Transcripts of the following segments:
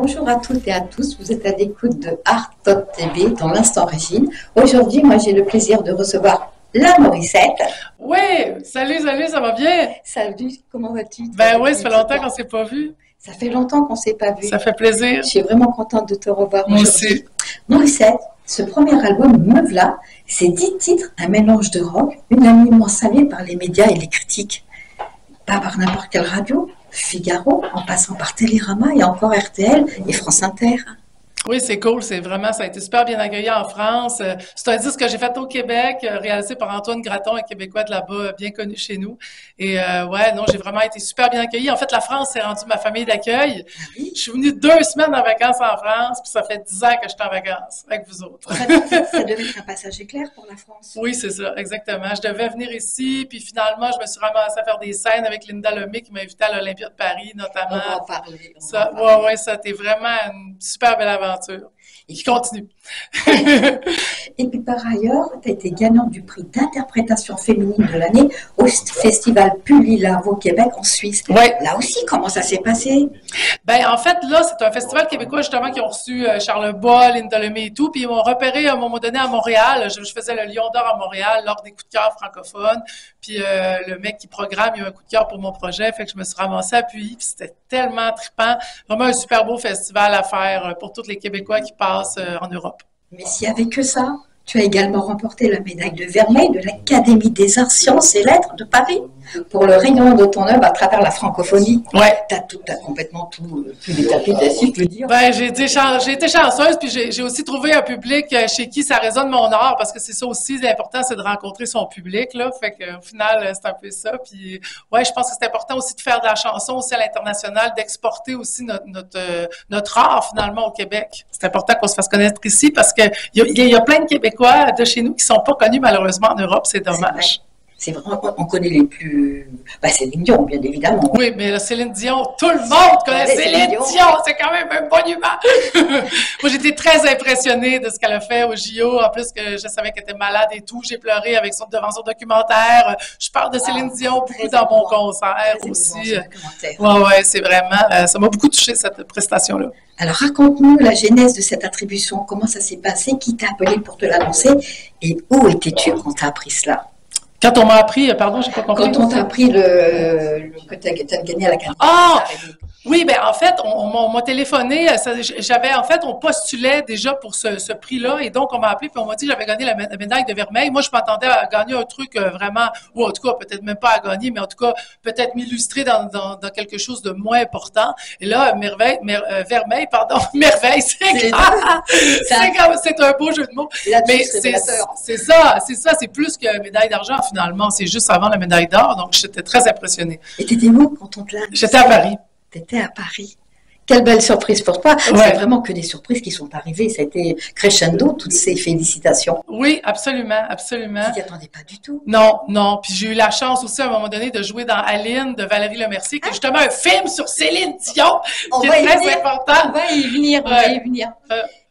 Bonjour à toutes et à tous, vous êtes à l'écoute de Art.tv dans l'Instant Régine. Aujourd'hui, moi j'ai le plaisir de recevoir la Morissette. Oui, salut, ça va bien? Salut, comment vas-tu? Ben oui, ça fait longtemps qu'on ne s'est pas vu. Ça fait longtemps qu'on ne s'est pas vu. Ça fait plaisir. Je suis vraiment contente de te revoir Moi aujourd'hui. aussi. Morissette, ce premier album, Me V'là, c'est 10 titres, un mélange de rock, unanimement salué par les médias et les critiques. Pas par n'importe quelle radio, Figaro, en passant par Télérama et encore RTL et France Inter. Oui, c'est cool, c'est vraiment, ça a été super bien accueilli en France. C'est un disque que j'ai fait au Québec, réalisé par Antoine Graton, un Québécois de là-bas, bien connu chez nous. Et ouais, non, j'ai vraiment été super bien accueilli. En fait, la France s'est rendue ma famille d'accueil. Oui. Je suis venue 2 semaines en vacances en France, puis ça fait 10 ans que je suis en vacances avec vous autres. Ça devait être un passage éclair pour la France. Oui, c'est ça, exactement. Je devais venir ici, puis finalement, je me suis ramassée à faire des scènes avec Linda Lemay qui m'a invitée à l'Olympia de Paris, notamment. On va en parler. Ça, ouais, ça a été vraiment une super belle aventure. Et qui continue. Et puis par ailleurs, tu as été gagnant du prix d'interprétation féminine de l'année au festival Pulila au Québec en Suisse. Ouais. Là aussi, comment ça s'est passé? Ben en fait, là, c'est un festival québécois justement qui ont reçu Charles Bois, Linda Lemay et tout, puis ils m'ont repéré à un moment donné à Montréal. Je faisais le Lion d'Or à Montréal lors des coups de cœur francophones. Puis le mec qui programme, il a eu un coup de cœur pour mon projet, fait que je me suis ramassée à Puy, puis c'était tellement trippant. Vraiment un super beau festival à faire pour tous les Québécois qui passent en Europe. Mais s'il n'y avait que ça, tu as également remporté la médaille de vermeil de l'Académie des arts, sciences et lettres de Paris pour le rayonnement de ton œuvre à travers la francophonie. Ouais. T'as complètement tout décapité, si je peux dire. Ben, j'ai été chanceuse, puis j'ai aussi trouvé un public chez qui ça résonne mon art, parce que c'est ça aussi, l'important, c'est de rencontrer son public, là. Fait qu'au final, c'est un peu ça. Puis, ouais, je pense que c'est important aussi de faire de la chanson aussi à l'international, d'exporter aussi notre art, finalement, au Québec. C'est important qu'on se fasse connaître ici, parce que il y a plein de Québécois de chez nous qui sont pas connus, malheureusement, en Europe. C'est dommage. C'est vrai, on connaît les plus... Ben, Céline Dion, bien évidemment. Oui, mais là, Céline Dion, tout le monde connaît Céline Dion. C'est quand même un monument. Moi, j'étais très impressionnée de ce qu'elle a fait au JO. En plus, que je savais qu'elle était malade et tout. J'ai pleuré devant son documentaire. Je parle de Céline Dion beaucoup dans mon concert aussi. Ouais, c'est vraiment... ça m'a beaucoup touché, cette prestation-là. Alors, raconte-nous la genèse de cette attribution. Comment ça s'est passé? Qui t'a appelé pour te l'annoncer? Et où étais-tu quand t'as appris cela? Quand on m'a appris, pardon, j'ai pas compris. Quand on t'a appris que tu as gagné à la carte. Ah! Oui, ben en fait, on m'a téléphoné. On postulait déjà pour ce prix-là, et donc on m'a appelé puis on m'a dit que j'avais gagné la médaille de vermeil. Moi, je m'attendais à gagner un truc vraiment, ou en tout cas peut-être même pas à gagner, mais en tout cas peut-être m'illustrer dans quelque chose de moins important. Et là, vermeil, pardon, merveille, c'est un beau jeu de mots. Mais c'est ça, c'est plus que médaille d'argent finalement. C'est juste avant la médaille d'or, donc j'étais très impressionnée. Et t'étais où quand on te l'a... J'étais à Paris. T'étais à Paris. Quelle belle surprise pour toi. Ouais. C'est vraiment que des surprises qui sont arrivées. Ça a été crescendo, toutes ces félicitations. Oui, absolument, absolument. Tu t'y attendais pas du tout. Non. Puis j'ai eu la chance aussi à un moment donné de jouer dans Aline de Valérie Lemercier, qui est justement un film sur Céline Dion, qui est très important. On va y venir, on va y venir.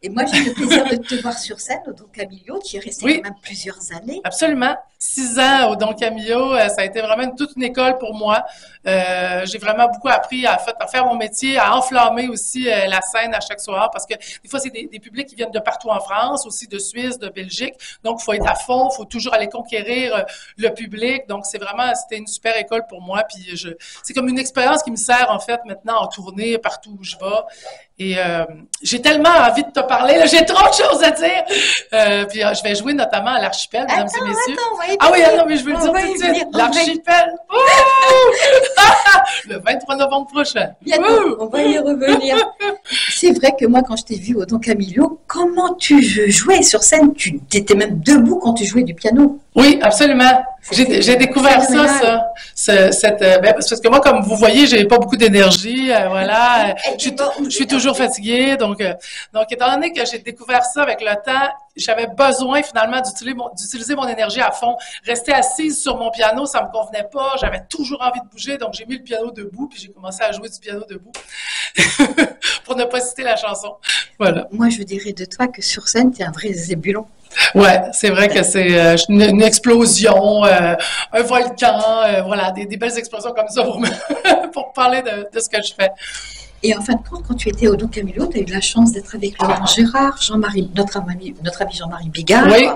Et moi, j'ai le plaisir de te voir sur scène au Don Camillo. Tu y es resté quand même plusieurs années. Absolument. 6 ans au Don Camillo. Ça a été vraiment toute une école pour moi. J'ai vraiment beaucoup appris à faire mon métier, à enflammer aussi la scène à chaque soir, parce que des fois, c'est des publics qui viennent de partout en France, aussi de Suisse, de Belgique. Donc, il faut être à fond, il faut toujours aller conquérir le public. Donc, c'était une super école pour moi. Puis, c'est comme une expérience qui me sert, en fait, maintenant en tournée, partout où je vais. Et j'ai tellement envie de te parler, là, j'ai trop de choses à dire. Puis je vais jouer notamment à l'Archipel, mesdames et messieurs. Non, mais je veux le dire tout de suite. L'Archipel! Le 23 novembre prochain. Bientôt, on va y revenir. C'est vrai que moi, quand je t'ai vu au Don Camillo, comment tu jouais sur scène? Tu étais même debout quand tu jouais du piano. Oui, absolument. J'ai découvert parce que moi, comme vous voyez, j'ai pas beaucoup d'énergie, voilà. Je suis toujours fatiguée, donc étant donné que j'ai découvert ça avec le temps, j'avais besoin finalement d'utiliser mon énergie à fond. Rester assise sur mon piano, ça me convenait pas. J'avais toujours envie de bouger, donc j'ai mis le piano debout, puis j'ai commencé à jouer du piano debout pour ne pas citer la chanson. Voilà. Moi, je dirais de toi que sur scène, tu es un vrai zébulon. Ouais, c'est vrai que c'est une explosion, un volcan, voilà, des belles explosions comme ça pour parler de ce que je fais. Et en fin de compte, quand tu étais au Don Camillo, tu as eu la chance d'être avec Laurent Gérard, notre ami Jean-Marie Bigard, Oui.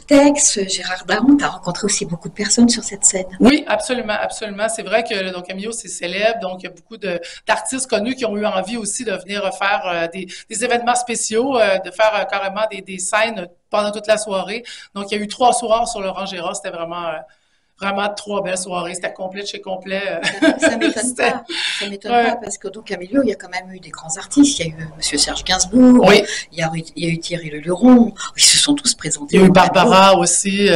Tex, Gérard Daron. Tu as rencontré aussi beaucoup de personnes sur cette scène. Oui, absolument, absolument. C'est vrai que le Don Camillo, c'est célèbre, donc il y a beaucoup d'artistes connus qui ont eu envie aussi de venir faire des événements spéciaux, de faire carrément des scènes pendant toute la soirée. Donc, il y a eu 3 soirs sur Laurent Gérard. C'était vraiment 3 belles soirées. C'était complet de chez complet. Ça m'étonne pas. Ça m'étonne pas parce qu'au Don Camillo, il y a quand même eu des grands artistes. Il y a eu Monsieur Serge Gainsbourg, Oui. il y a eu Thierry Leluron. Ils se sont tous présentés. Il y a eu Barbara aussi.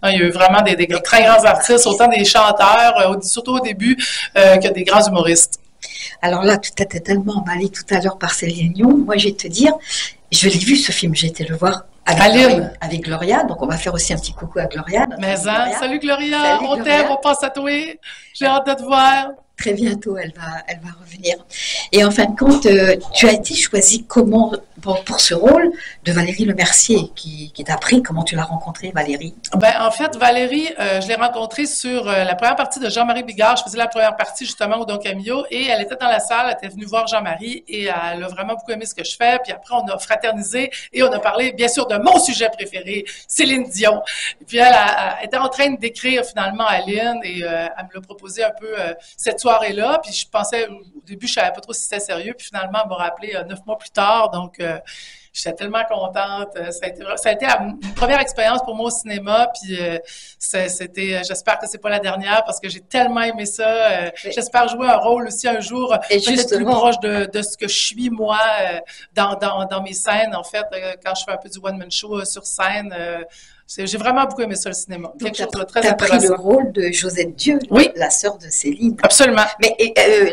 Non, il y a eu vraiment des très grands artistes, autant des chanteurs, surtout au début, que des grands humoristes. Alors là, tu t'étais tellement emballée tout à l'heure par Céline Dion. Moi, je vais te dire, je l'ai vu ce film, j'ai été le voir avec Gloria. Donc, on va faire aussi un petit coucou à Gloria. Salut Gloria, on t'aime, on pense à toi. J'ai hâte de te voir. Très bientôt, elle va revenir. Et en fin de compte, tu as été choisie comment pour ce rôle de Valérie Lemercier qui t'a pris. Comment tu l'as rencontrée, Valérie? Ben, en fait, Valérie, je l'ai rencontrée sur la première partie de Jean-Marie Bigard. Je faisais la première partie justement au Don Camillo et elle était dans la salle, elle était venue voir Jean-Marie et elle a vraiment beaucoup aimé ce que je fais. Puis après, on a fraternisé et on a parlé bien sûr de mon sujet préféré, Céline Dion. Et puis elle était en train d'écrire finalement à Lynn et elle me l'a proposé un peu cette soirée-là. Puis je pensais, au début, je savais pas trop si c'était sérieux. Puis finalement, elle m'a rappelé 9 mois plus tard. Donc, j'étais tellement contente. Ça a été une première expérience pour moi au cinéma. Puis j'espère que c'est pas la dernière parce que j'ai tellement aimé ça. J'espère jouer un rôle aussi un jour peut-être plus proche de ce que je suis moi dans mes scènes. En fait, quand je fais un peu du one-man show sur scène. J'ai vraiment beaucoup aimé ça, le cinéma. Donc, tu as pris le rôle de Josette Dieu, oui, la sœur de Céline. Absolument. Mais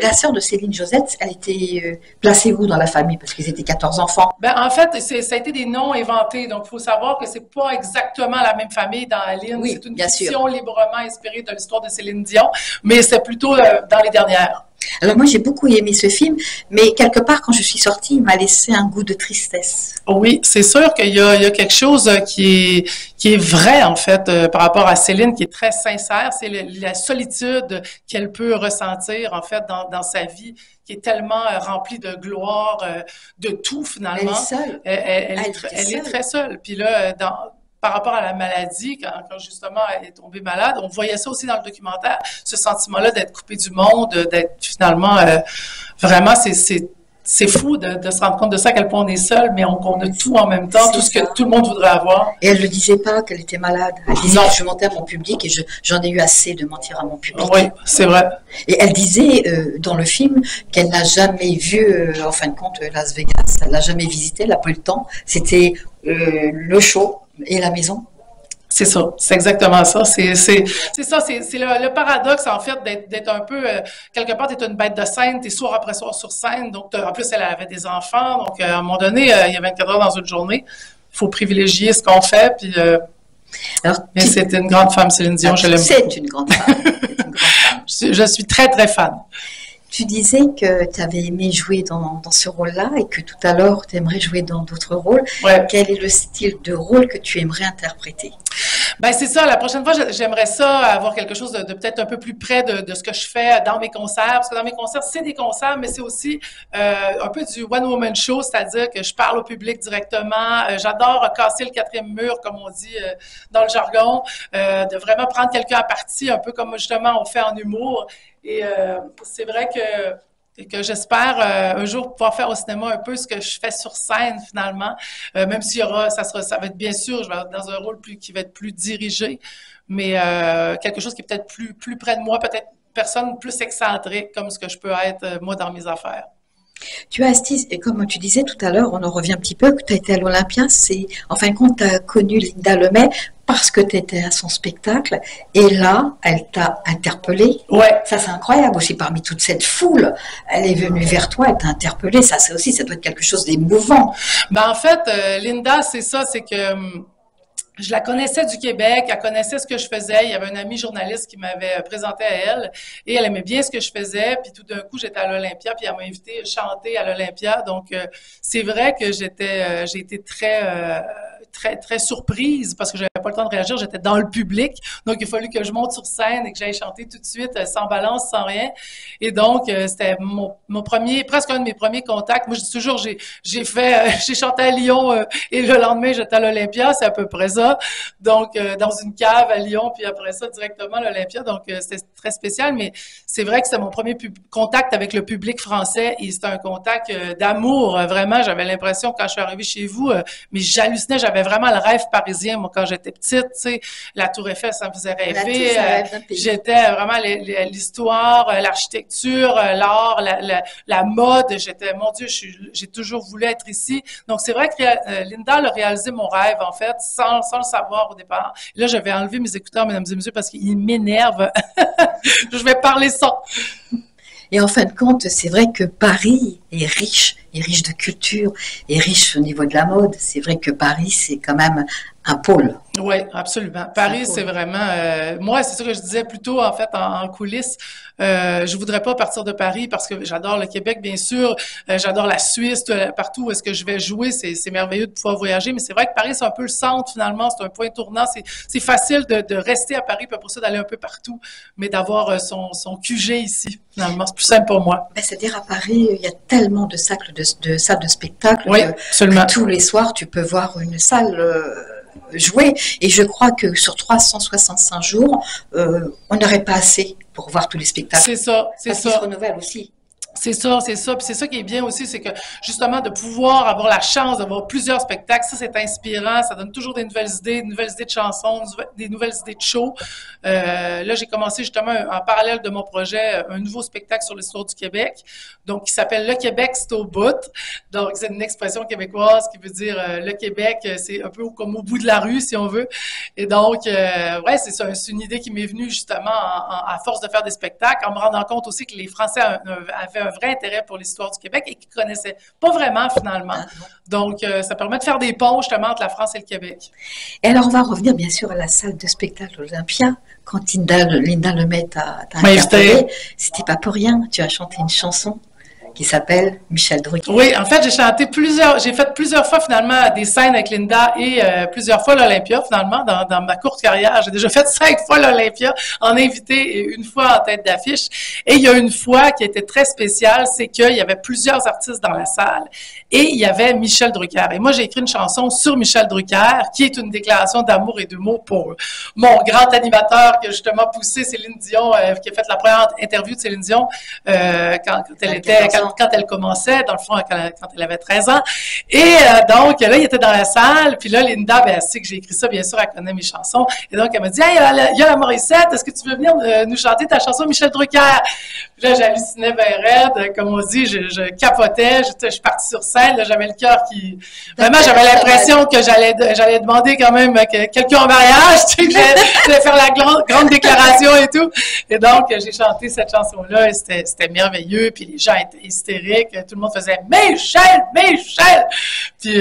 la sœur de Céline, Josette, elle était placée où dans la famille? Parce qu'ils étaient 14 enfants. Ben, en fait, ça a été des noms inventés. Donc, il faut savoir que c'est pas exactement la même famille dans Aline. Oui, c'est une fiction librement inspirée de l'histoire de Céline Dion, mais c'est plutôt dans les dernières. Alors moi, j'ai beaucoup aimé ce film, mais quelque part, quand je suis sortie, il m'a laissé un goût de tristesse. Oui, c'est sûr qu'il y a quelque chose qui est vrai, en fait, par rapport à Céline, qui est très sincère. C'est la solitude qu'elle peut ressentir, en fait, dans sa vie, qui est tellement remplie de gloire, de tout, finalement. Elle est seule. Elle est très seule. Puis là, par rapport à la maladie, quand justement elle est tombée malade, on voyait ça aussi dans le documentaire, ce sentiment-là d'être coupé du monde, d'être finalement vraiment, c'est fou de se rendre compte de ça, à quel point on est seul, mais qu'on a tout en même temps, tout ce que tout le monde voudrait avoir. Et elle ne disait pas qu'elle était malade. Elle disait que je mentais à mon public et j'en ai eu assez de mentir à mon public. Oui, c'est vrai. Et elle disait dans le film qu'elle n'a jamais vu, en fin de compte, Las Vegas. Elle n'a jamais visité, elle n'a pas eu le temps. C'était le show et la maison. C'est ça, c'est exactement ça. C'est ça, c'est le paradoxe, en fait, d'être un peu, quelque part, t'es une bête de scène, t'es soir après soir sur scène, donc en plus, elle avait des enfants, donc à un moment donné, il y a 24 heures dans une journée, il faut privilégier ce qu'on fait, puis mais c'est une grande femme, Céline Dion, je l'aime beaucoup. C'est une grande femme. Je suis très, très fan. Tu disais que tu avais aimé jouer dans ce rôle-là et que tout à l'heure, tu aimerais jouer dans d'autres rôles. Ouais. Quel est le style de rôle que tu aimerais interpréter? Ben c'est ça. La prochaine fois, j'aimerais ça avoir quelque chose de peut-être un peu plus près de ce que je fais dans mes concerts, parce que dans mes concerts, c'est des concerts, mais c'est aussi un peu du one-woman show, c'est-à-dire que je parle au public directement. J'adore casser le quatrième mur, comme on dit dans le jargon, de vraiment prendre quelqu'un à partie, un peu comme justement on fait en humour. Et c'est vrai que j'espère un jour pouvoir faire au cinéma un peu ce que je fais sur scène finalement, même s'il y aura, ça va être bien sûr, je vais être dans un rôle qui va être plus dirigé, mais quelque chose qui est peut-être plus près de moi, peut-être personne plus excentrique comme ce que je peux être moi dans mes affaires. Tu as, et comme tu disais tout à l'heure, on en revient un petit peu, que tu as été à l'Olympia, en fin de compte, tu as connu Linda Lemay parce que tu étais à son spectacle, et là, elle t'a interpellé. Ouais. Ça, c'est incroyable aussi, parmi toute cette foule, elle est venue vers toi, elle t'a interpellé, ça aussi, ça doit être quelque chose d'émouvant. Ben, en fait, Linda, c'est ça, c'est que je la connaissais du Québec, elle connaissait ce que je faisais. Il y avait un ami journaliste qui m'avait présenté à elle et elle aimait bien ce que je faisais. Puis tout d'un coup, j'étais à l'Olympia, puis elle m'a invité à chanter à l'Olympia. Donc, c'est vrai que j'ai été très très surprise parce que j'avais pas le temps de réagir. J'étais dans le public. Donc, il a fallu que je monte sur scène et que j'aille chanter tout de suite, sans balance, sans rien. Et donc, c'était mon premier, presque un de mes premiers contacts. Moi, je dis toujours, j'ai chanté à Lyon et le lendemain, j'étais à l'Olympia. C'est à peu près ça. Donc, dans une cave à Lyon, puis après ça, directement à l'Olympia. Donc, c'était très spécial. Mais c'est vrai que c'était mon premier contact avec le public français et c'était un contact d'amour. Vraiment, j'avais l'impression, quand je suis arrivée chez vous, mais j'hallucinais. J'avais vraiment le rêve parisien, moi, quand j'étais petite. Tu sais, la Tour Eiffel, ça me faisait rêver. J'étais vraiment l'histoire, l'architecture, l'art, la mode. J'étais, mon Dieu, j'ai toujours voulu être ici. Donc, c'est vrai que Linda a réalisé mon rêve, en fait, sans le savoir au départ. Et là, je vais enlever mes écouteurs, mesdames et messieurs, parce qu'ils m'énervent. Je vais parler sans. Et en fin de compte, c'est vrai que Paris est riche de culture, est riche au niveau de la mode. C'est vrai que Paris, c'est quand même un pôle. Oui, absolument. Paris, c'est vraiment... moi, c'est ça que je disais plutôt, en fait, en coulisses. Je voudrais pas partir de Paris parce que j'adore le Québec, bien sûr. J'adore la Suisse, partout où est-ce que je vais jouer. C'est merveilleux de pouvoir voyager. Mais c'est vrai que Paris, c'est un peu le centre, finalement. C'est un point tournant. C'est facile de rester à Paris, puis après ça, d'aller un peu partout. Mais d'avoir son QG ici, finalement, c'est plus simple pour moi. Ben, c'est-à-dire, à Paris, il y a tellement de salles de spectacle. Oui, absolument. Que tous les soirs, tu peux voir une salle... jouer. Et je crois que sur 365 jours, on n'aurait pas assez pour voir tous les spectacles. C'est ça, c'est ça. Parce qu'ils se renouvellent aussi. C'est ça, c'est ça. Puis c'est ça qui est bien aussi, c'est que justement de pouvoir avoir la chance d'avoir plusieurs spectacles, ça c'est inspirant, ça donne toujours des nouvelles idées de chansons, des nouvelles idées de shows. Là, j'ai commencé justement en parallèle de mon projet un nouveau spectacle sur l'histoire du Québec, donc qui s'appelle Le Québec, c'est au bout. Donc c'est une expression québécoise qui veut dire le Québec, c'est un peu comme au bout de la rue si on veut. Et donc ouais, c'est ça, c'est une idée qui m'est venue justement à force de faire des spectacles, en me rendant compte aussi que les Français avaient un vrai intérêt pour l'histoire du Québec et qu'ils ne connaissaient pas vraiment, finalement. Donc, ça permet de faire des ponts, justement, entre la France et le Québec. Et alors, on va revenir, bien sûr, à la salle de spectacle Olympia. Quand Linda Lemay t'a interpellé, c'était pas pour rien. Tu as chanté une chanson qui s'appelle Michel Drucker. Oui, en fait, j'ai fait plusieurs fois finalement des scènes avec Linda et plusieurs fois l'Olympia finalement dans ma courte carrière. J'ai déjà fait 5 fois l'Olympia en invité et une fois en tête d'affiche. Et il y a une fois qui était très spéciale, c'est qu'il y avait plusieurs artistes dans la salle et il y avait Michel Drucker. Et moi, j'ai écrit une chanson sur Michel Drucker qui est une déclaration d'amour et d'humour pour mon grand animateur qui a justement poussé Céline Dion, qui a fait la première interview de Céline Dion quand elle commençait, dans le fond, quand elle avait 13 ans. Et donc, là, il était dans la salle, puis là, Linda, ben, elle sait que j'ai écrit ça, bien sûr, elle connaît mes chansons. Et donc, elle m'a dit, « Hey, il y a la Morissette, est-ce que tu veux venir nous chanter ta chanson Michel Drucker? » Puis là, j'hallucinais bien raide, comme on dit, je capotais, je suis partie sur scène, là, j'avais le cœur qui... Vraiment, j'avais l'impression que j'allais demander quand même quelqu'un en mariage, tu sais, que j'allais faire la grande déclaration et tout. Et donc, j'ai chanté cette chanson-là, et c'était merveilleux, puis les gens étaient hystérique, tout le monde faisait « Michel! Michel! » Puis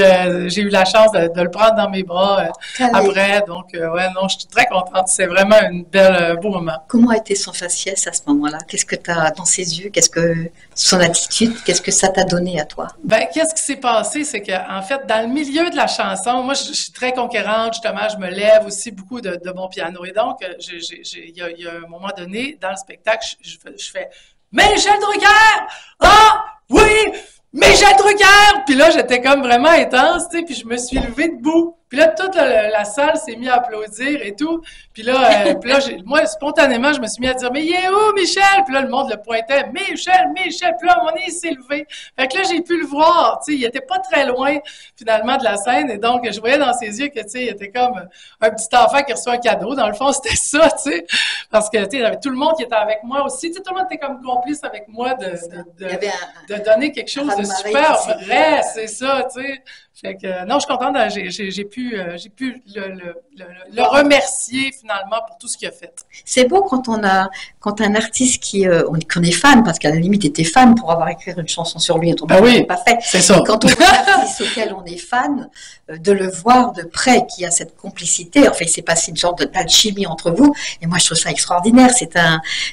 j'ai eu la chance de le prendre dans mes bras après, donc ouais, non, je suis très contente, c'est vraiment un beau moment. Comment a été son faciès à ce moment-là? Qu'est-ce que tu as dans ses yeux? Qu'est-ce que son attitude? Qu'est-ce que ça t'a donné à toi? Ben, qu'est-ce qui s'est passé? C'est qu'en fait, dans le milieu de la chanson, moi, je suis très conquérante, justement, je me lève aussi beaucoup de mon piano. Et donc, il y a un moment donné, dans le spectacle, je fais « Michel Drucker! Ah! Oui! Michel Drucker! » Puis là, j'étais comme vraiment intense, tu sais, puis je me suis levée debout. Puis là, toute la salle s'est mise à applaudir et tout. Puis là, moi, spontanément, je me suis mis à dire « Mais il est où, Michel? » Puis là, le monde le pointait « Michel! Michel! » Puis là, à un moment donné, il s'est levé. Fait que là, j'ai pu le voir, tu sais, il était pas très loin, finalement, de la scène. Et donc, je voyais dans ses yeux que, tu sais, il était comme un petit enfant qui reçoit un cadeau. Dans le fond, c'était ça, tu sais. Parce que, tu sais, il y avait tout le monde qui était avec moi aussi. Tu sais, tout le monde était comme complice avec moi de donner quelque chose de super vrai, c'est ça, tu sais. Fait que, non, je suis contente, j'ai pu le remercier finalement pour tout ce qu'il a fait. C'est beau quand un artiste qu'on est fan, parce qu'à la limite, était fan pour avoir écrit une chanson sur lui, autrement, oui, pas fait. C'est ça. Et quand on voit un artiste auquel on est fan, de le voir de près, qui a cette complicité, enfin, il s'est passé une sorte d'alchimie entre vous, et moi, je trouve ça extraordinaire.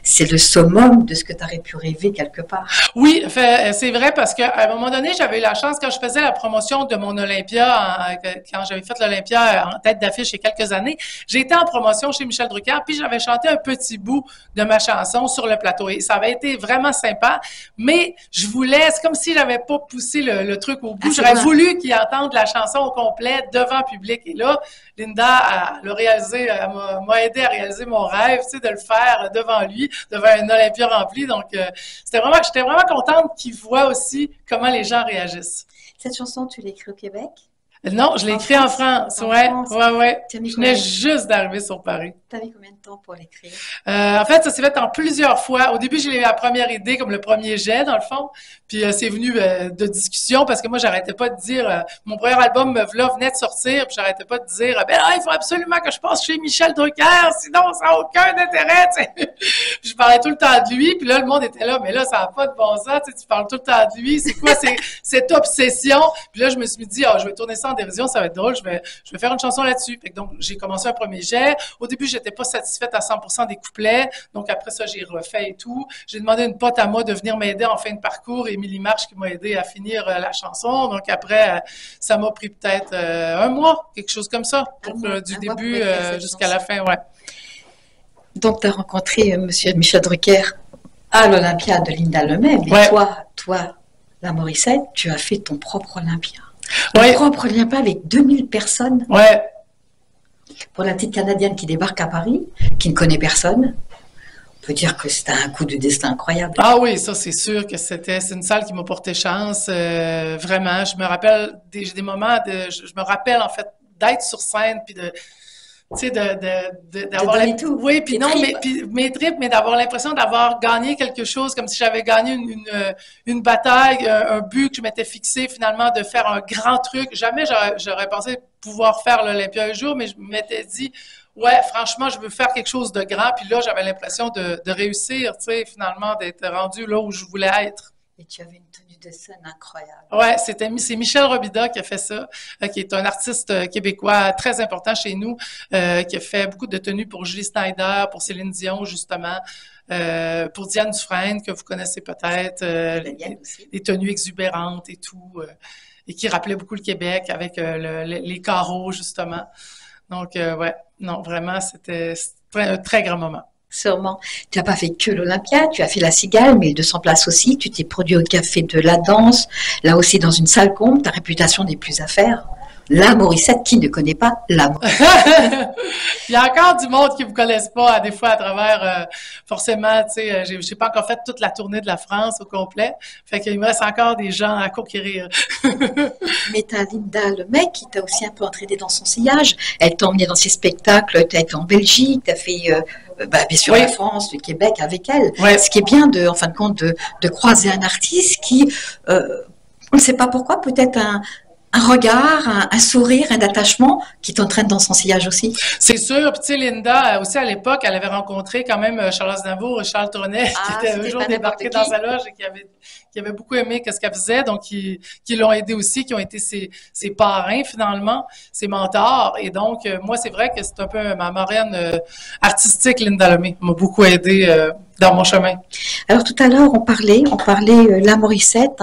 C'est le summum de ce que tu aurais pu rêver quelque part. Oui, c'est vrai, parce qu'à un moment donné, j'avais eu la chance, quand je faisais la promotion de mon mon Olympia, quand j'avais fait l'Olympia en tête d'affiche il y a quelques années, j'ai été en promotion chez Michel Drucker, puis j'avais chanté un petit bout de ma chanson sur le plateau. Et ça avait été vraiment sympa, mais je voulais, c'est comme si j'avais pas poussé le truc au bout. J'aurais voulu qu'ils entendent la chanson au complet devant le public. Et là, Linda m'a aidé à réaliser mon rêve, tu sais, de le faire devant lui, devant un Olympia rempli. Donc, j'étais vraiment contente qu'il voit aussi comment les gens réagissent. Cette chanson, tu l'as écrite au Québec? Non, je l'ai écrit en France. Ouais. Je venais juste d'arriver sur Paris. Tu as mis combien de temps pour l'écrire? En fait, ça s'est fait en plusieurs fois. Au début, j'ai eu la première idée, comme le premier jet, dans le fond. Puis c'est venu de discussion parce que moi, j'arrêtais pas de dire, mon premier album, Me V'là, venait de sortir, puis j'arrêtais pas de dire, ben là, il faut absolument que je passe chez Michel Drucker, sinon ça n'a aucun intérêt, tu sais. Je parlais tout le temps de lui, puis là, le monde était là, mais là, ça n'a pas de bon sens, tu parles tout le temps de lui, c'est quoi cette obsession? Puis là, je me suis dit, je vais tourner ça en dérision, ça va être drôle, je vais faire une chanson là-dessus. Donc, j'ai commencé un premier jet. Au début, j'étais pas satisfaite à 100% des couplets, donc après ça, j'ai refait et tout. J'ai demandé à une pote à moi de venir m'aider en fin de parcours, Émilie Marche, qui m'a aidé à finir la chanson. Donc après, ça m'a pris peut-être un mois, quelque chose comme ça, du début jusqu'à la fin, ouais. Donc, tu as rencontré M. Michel Drucker à l'Olympia de Linda Lemay, mais toi, la Morissette, tu as fait ton propre Olympia. Ton propre Olympia avec 2000 personnes. Ouais. Pour la petite Canadienne qui débarque à Paris, qui ne connaît personne, on peut dire que c'était un coup de destin incroyable. Ah oui, ça c'est sûr que c'est une salle qui m'a porté chance, vraiment. Je me rappelle des moments je me rappelle en fait d'être sur scène puis tu sais, d'avoir oui, puis non, mes tripes, mais d'avoir l'impression d'avoir gagné quelque chose, comme si j'avais gagné une bataille, un but que je m'étais fixé finalement de faire un grand truc. Jamais j'aurais pensé pouvoir faire l'Olympia un jour, mais je m'étais dit, ouais, franchement, je veux faire quelque chose de grand. Puis là, j'avais l'impression de réussir, tu sais, finalement, d'être rendu là où je voulais être. Et tu avais une tenue de scène incroyable. Ouais, c'est Michel Robida qui a fait ça, qui est un artiste québécois très important chez nous, qui a fait beaucoup de tenues pour Julie Snyder, pour Céline Dion, justement, pour Diane Dufresne, que vous connaissez peut-être, les tenues exubérantes et tout, et qui rappelait beaucoup le Québec avec les carreaux, justement. Donc, ouais, non, vraiment, c'était un très grand moment. Sûrement. Tu n'as pas fait que l'Olympia, tu as fait la Cigale, mais 200 places aussi. Tu t'es produit au Café de la Danse, là aussi dans une salle comble. Ta réputation n'est plus à faire. La Morissette, qui ne connaît pas la Morissette? Il y a encore du monde qui ne vous connaissent pas, des fois à travers, forcément, tu sais, j'ai pas encore fait toute la tournée de la France au complet. Fait qu'il me reste encore des gens à conquérir. Mais tu as Linda Lemay qui t'a aussi un peu entraîné dans son sillage. Elle t'a emmené dans ses spectacles, tu as été en Belgique, tu as fait bien sûr la France, le Québec avec elle. Ouais. Ce qui est bien, en fin de compte, de croiser un artiste qui, on ne sait pas pourquoi, peut-être un regard, un sourire, un attachement qui t'entraîne dans son sillage aussi. C'est sûr. Puis tu sais, Linda, aussi à l'époque, elle avait rencontré quand même Charles Aznavour et Charles Trenet, qui étaient un jour débarqués dans sa loge et qui avaient beaucoup aimé ce qu'elle faisait, donc qui l'ont aidé aussi, qui ont été ses parrains finalement, ses mentors. Et donc, moi, c'est vrai que c'est un peu ma marraine artistique, Linda Lemay. Elle m'a beaucoup aidé dans mon chemin. Alors tout à l'heure, on parlait La Morissette,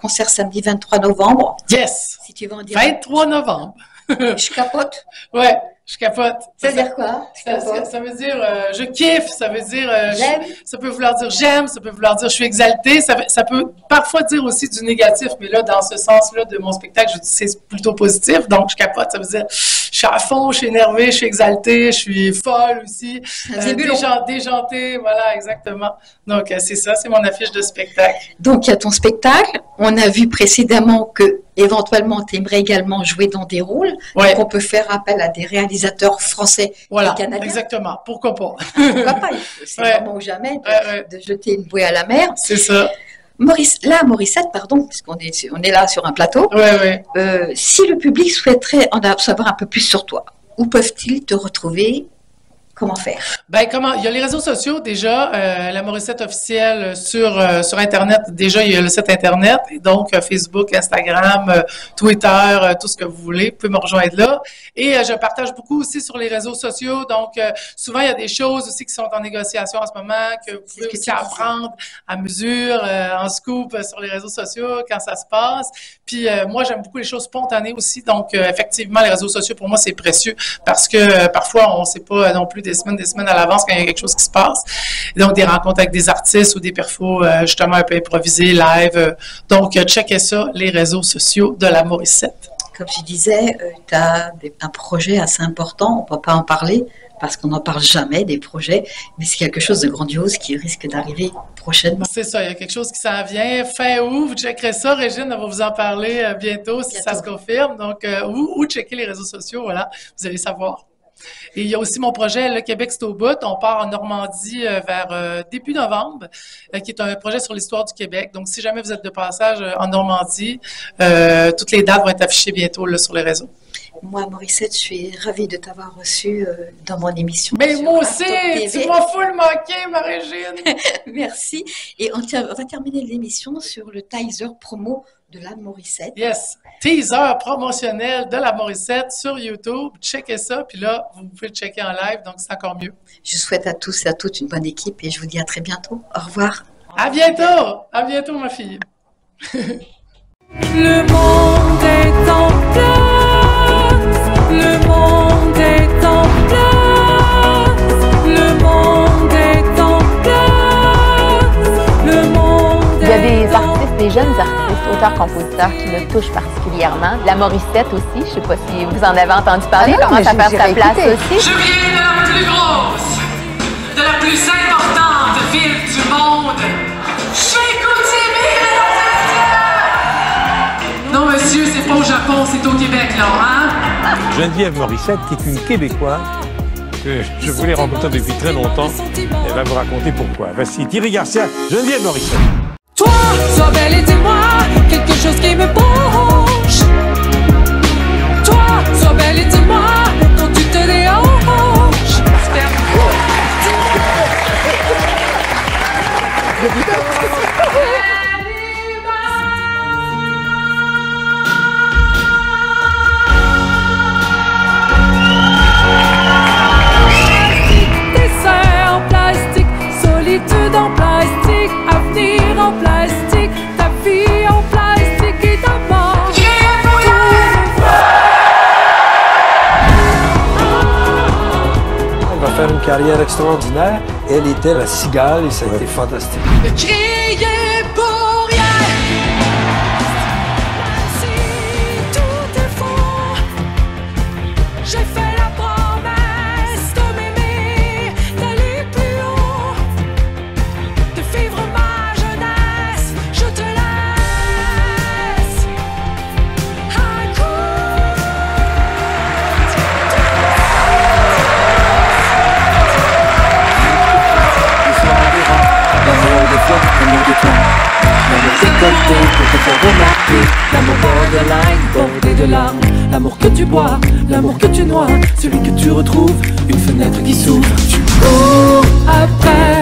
concert samedi 23 novembre. Yes! Si tu veux en dire 23 novembre. Je capote. Ouais, je capote. Ça veut dire quoi? Ça veut dire je kiffe, ça veut dire j'aime. Ça peut vouloir dire j'aime, ça peut vouloir dire je suis exaltée, ça peut parfois dire aussi du négatif, mais là, dans ce sens-là de mon spectacle, je dis c'est plutôt positif, donc je capote, ça veut dire je suis à fond, je suis énervée, je suis exaltée, je suis folle aussi, déjantée, voilà, exactement. Donc, c'est ça, c'est mon affiche de spectacle. Donc, il y a ton spectacle. On a vu précédemment que, éventuellement, tu aimerais également jouer dans des rôles. Ouais. Donc, on peut faire appel à des réalisateurs français et canadiens. Exactement. Pourquoi pas? Pourquoi pas? C'est le moment ou jamais de jeter une bouée à la mer. C'est ça. Morissette, pardon, puisqu'on est là sur un plateau. Si le public souhaiterait en savoir un peu plus sur toi, où peuvent-ils te retrouver? Comment faire? Ben comment? Il y a les réseaux sociaux déjà, la Morissette officielle sur Internet. Déjà, il y a le site Internet, et donc Facebook, Instagram, Twitter, tout ce que vous voulez. Vous pouvez me rejoindre là. Et je partage beaucoup aussi sur les réseaux sociaux. Donc, souvent, il y a des choses aussi qui sont en négociation en ce moment, que vous pouvez aussi apprendre à mesure, en scoop sur les réseaux sociaux, quand ça se passe. Puis moi, j'aime beaucoup les choses spontanées aussi. Donc, effectivement, les réseaux sociaux, pour moi, c'est précieux parce que parfois, on ne sait pas non plus des semaines à l'avance quand il y a quelque chose qui se passe. Et donc, des rencontres avec des artistes ou des perfos, justement, un peu improvisés, live. Donc, checkez ça, les réseaux sociaux de la Morissette. Comme je disais, tu as un projet assez important, on ne peut pas en parler parce qu'on n'en parle jamais des projets, mais c'est quelque chose de grandiose qui risque d'arriver prochainement. C'est ça, il y a quelque chose qui s'en vient. Fin août, vous checkerez ça. Régine va vous en parler bientôt si ça se confirme. Donc, ou checker les réseaux sociaux, voilà, vous allez savoir. Et il y a aussi mon projet, le Québec c'est au bout. On part en Normandie vers début novembre, qui est un projet sur l'histoire du Québec. Donc, si jamais vous êtes de passage en Normandie, toutes les dates vont être affichées bientôt là, sur les réseaux. Moi, Morissette, je suis ravie de t'avoir reçue dans mon émission. Mais moi aussi, tu m'as full manqué, ma Régine. Merci. Et on va terminer l'émission sur le teaser promo de la Morissette. Yes, teaser promotionnel de la Morissette sur YouTube. Checkez ça, puis là, vous pouvez le checker en live, donc c'est encore mieux. Je souhaite à tous et à toutes une bonne équipe et je vous dis à très bientôt. Au revoir. À bientôt, ma fille. Le monde est en place, le monde est en place, le monde est en place, le monde est en place. Il y a des artistes, des jeunes artistes, auteurs-compositeurs qui me touchent particulièrement. La Morissette aussi, je ne sais pas si vous en avez entendu parler, comment ça faire sa place aussi. Je viens de la plus grosse, de la plus importante ville du monde. Non, monsieur, c'est pas au Japon, c'est au Québec, là, hein? Geneviève Morissette, qui est une Québécoise que je voulais rencontrer depuis très longtemps. Elle va vous raconter pourquoi. Voici Thierry Garcia, Geneviève Morissette. Toi, sois belle et dis-moi quelque chose qui me bouge. Toi, sois belle et dis-moi quand tu te déhanches. Dessin en plastique, solitude en plastique, avenir en plastique, ta vie en plastique et ta mort. Elle va faire une carrière extraordinaire. Elle était la cigale et ça a été fantastique. Crier pour rien. Si tout est faux, j'ai fait la promesse de m'aimer, d'aller plus haut, de vivre ma jeunesse. Je te laisse un coup. L'amour borderline, bordé de larmes. L'amour que tu bois, l'amour que tu noies, celui que tu retrouves, une fenêtre qui s'ouvre. Tu cours après